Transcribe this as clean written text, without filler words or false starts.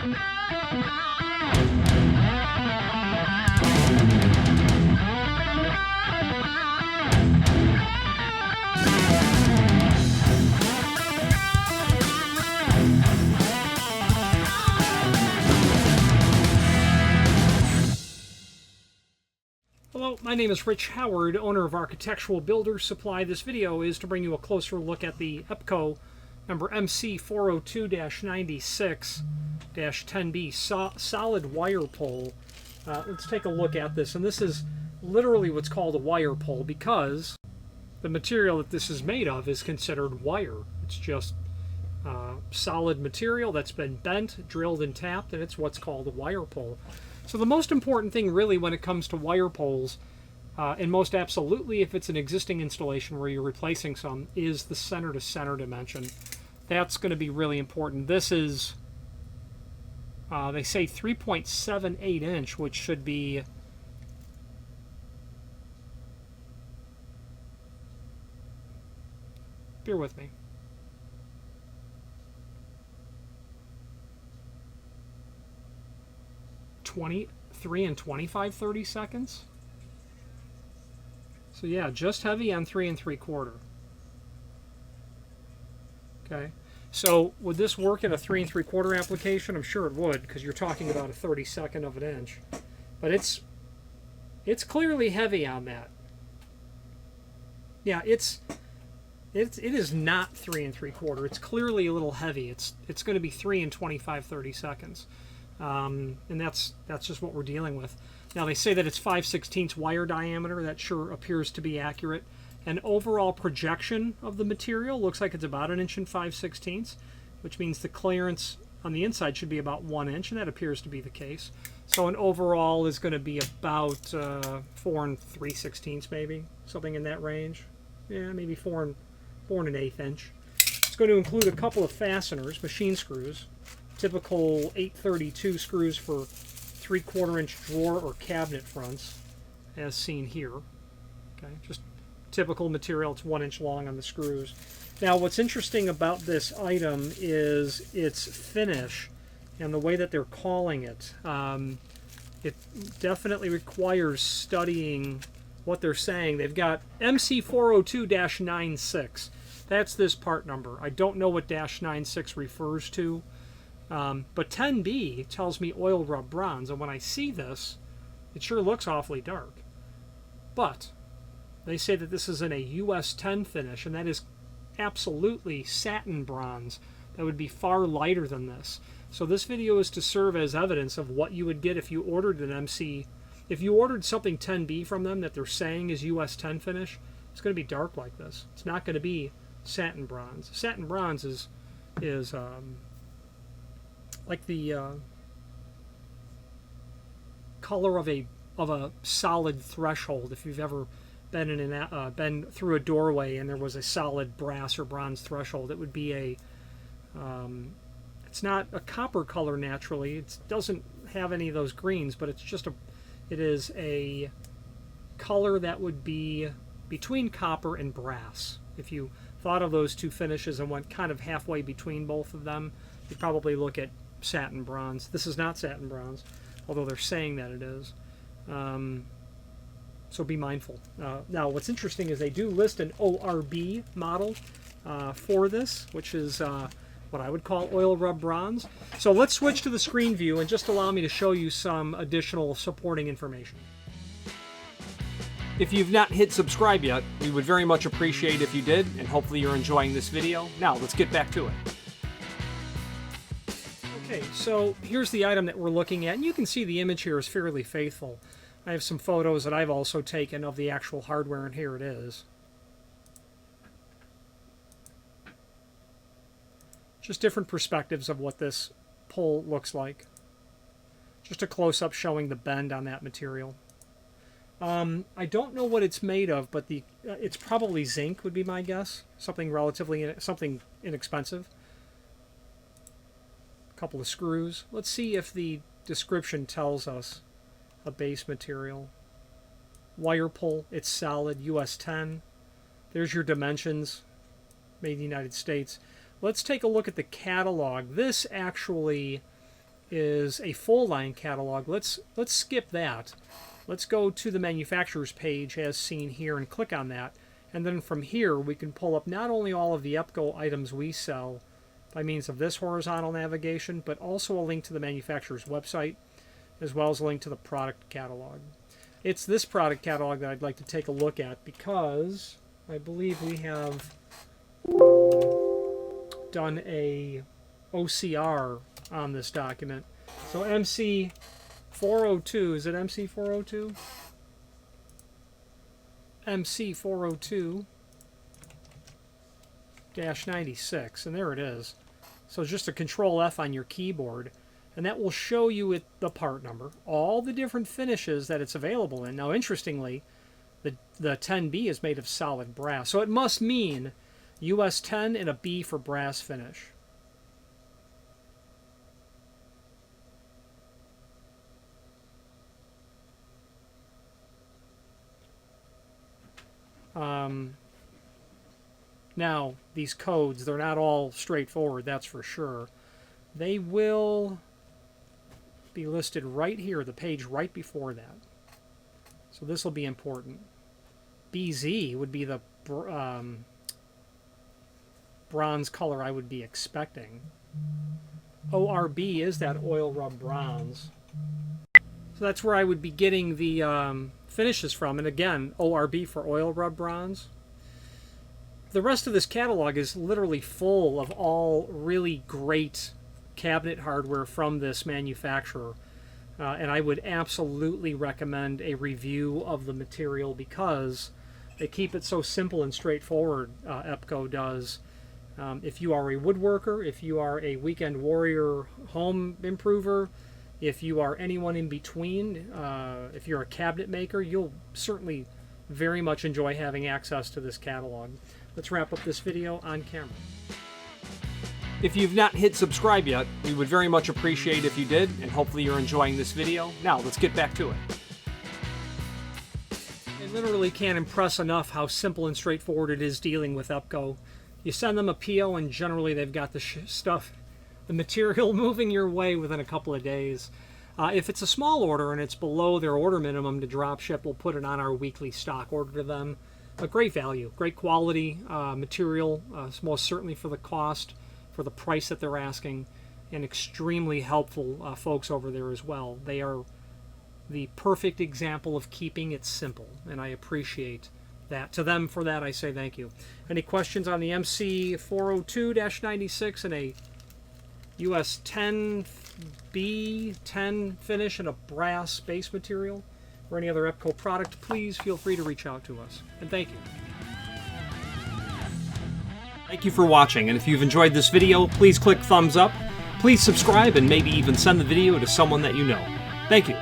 Hello, my name is Rich Howard, owner of Architectural Builders Supply. This video is to bring you a closer look at the Epco number MC402-96-10B solid wire pole. Let's take a look at this, and this is literally what's called a wire pole because the material that this is made of is considered wire. It's just solid material that's been bent, drilled, and tapped, and it's what's called a wire pole. So the most important thing really when it comes to wire poles, and most absolutely if it's an existing installation where you're replacing some, is the center to center dimension. That's going to be really important. This is, they say 3.78 inch, which should be bear with me. 23 and 25 30-seconds. So yeah, just heavy on 3 3/4. Okay, so would this work in a 3 3/4 application? I'm sure it would, because you're talking about a 32nd of an inch. But it's clearly heavy on that. Yeah, it is not 3 3/4. It's clearly a little heavy. It's going to be 3 and 25 30-seconds. And that's just what we're dealing with. Now they say that it's 5/16 wire diameter. That sure appears to be accurate. And overall projection of the material looks like it's about 1 inch and 5/16, which means the clearance on the inside should be about 1 inch, and that appears to be the case. So an overall is going to be about 4 and 3/16 maybe, something in that range. Yeah, maybe 4 and an 1/8 inch. It's going to include a couple of fasteners, machine screws. Typical 832 screws for 3/4 inch drawer or cabinet fronts, as seen here. Okay, just typical material. It's 1 inch long on the screws. Now, what's interesting about this item is its finish and the way that they're calling it. It definitely requires studying what they're saying. They've got MC402-96. That's this part number. I don't know what -96 refers to. But 10B tells me oil rub bronze, and when I see this, it sure looks awfully dark. But they say that this is in a US10 finish, and that is absolutely satin bronze. That would be far lighter than this. So this video is to serve as evidence of what you would get if you ordered an MC. If you ordered something 10B from them that they're saying is US10 finish, it's going to be dark like this. It's not going to be satin bronze. Satin bronze is like the color of a solid threshold. If you've ever been been through a doorway and there was a solid brass or bronze threshold, it would be a it's not a copper color naturally. It doesn't have any of those greens, but it is a color that would be between copper and brass. If you thought of those two finishes and went kind of halfway between both of them, you'd probably look at satin bronze. This is not satin bronze, although they're saying that it is. So be mindful. Now, what's interesting is they do list an ORB model for this, which is what I would call oil rub bronze. So let's switch to the screen view and just allow me to show you some additional supporting information. If you've not hit subscribe yet, we would very much appreciate if you did, and hopefully you're enjoying this video. Now, let's get back to it. Okay, so here's the item that we're looking at, and you can see the image here is fairly faithful. I have some photos that I've also taken of the actual hardware, and here it is. Just different perspectives of what this pole looks like. Just a close-up showing the bend on that material. I don't know what it's made of, but it's probably zinc would be my guess. Something inexpensive. Couple of screws. Let's see if the description tells us a base material. Wire pull, it's solid, US10. There's your dimensions, made in the United States. Let's take a look at the catalog. This actually is a full line catalog. Let's skip that. Let's go to the manufacturer's page as seen here and click on that. And then from here we can pull up not only all of the Epco items we sell by means of this horizontal navigation, but also a link to the manufacturer's website, as well as a link to the product catalog. It's this product catalog that I'd like to take a look at because I believe we have done a OCR on this document. So MC402, is it MC402? MC402-96, and there it is. So just a Control F on your keyboard, and that will show you the part number, all the different finishes that it's available in. Now, interestingly, the 10B is made of solid brass, so it must mean US10 and a B for brass finish. Now, these codes, they're not all straightforward, that's for sure. They will be listed right here, the page right before that. So this will be important. BZ would be the bronze color I would be expecting. ORB is that oil rub bronze. So that's where I would be getting the finishes from. And again, ORB for oil rub bronze. The rest of this catalog is literally full of all really great cabinet hardware from this manufacturer. And I would absolutely recommend a review of the material because they keep it so simple and straightforward, Epco does. If you are a woodworker, if you are a weekend warrior home improver, if you are anyone in between, if you're a cabinet maker, you'll certainly very much enjoy having access to this catalog. Let's wrap up this video on camera. If you've not hit subscribe yet, we would very much appreciate if you did, and hopefully you're enjoying this video. Now, let's get back to it. I literally can't impress enough how simple and straightforward it is dealing with Epco. You send them a PO and generally they've got the the material moving your way within a couple of days. If it's a small order and it's below their order minimum to drop ship, we'll put it on our weekly stock order to them. A great value, great quality material, most certainly for the cost, for the price that they're asking, and extremely helpful folks over there as well. They are the perfect example of keeping it simple, and I appreciate that. To them, for that, I say thank you. Any questions on the MC402-96 and a US10 B10 finish and a brass base material, or any other Epco product, please feel free to reach out to us. And thank you. Thank you for watching, and if you've enjoyed this video, please click thumbs up, please subscribe, and maybe even send the video to someone that you know. Thank you.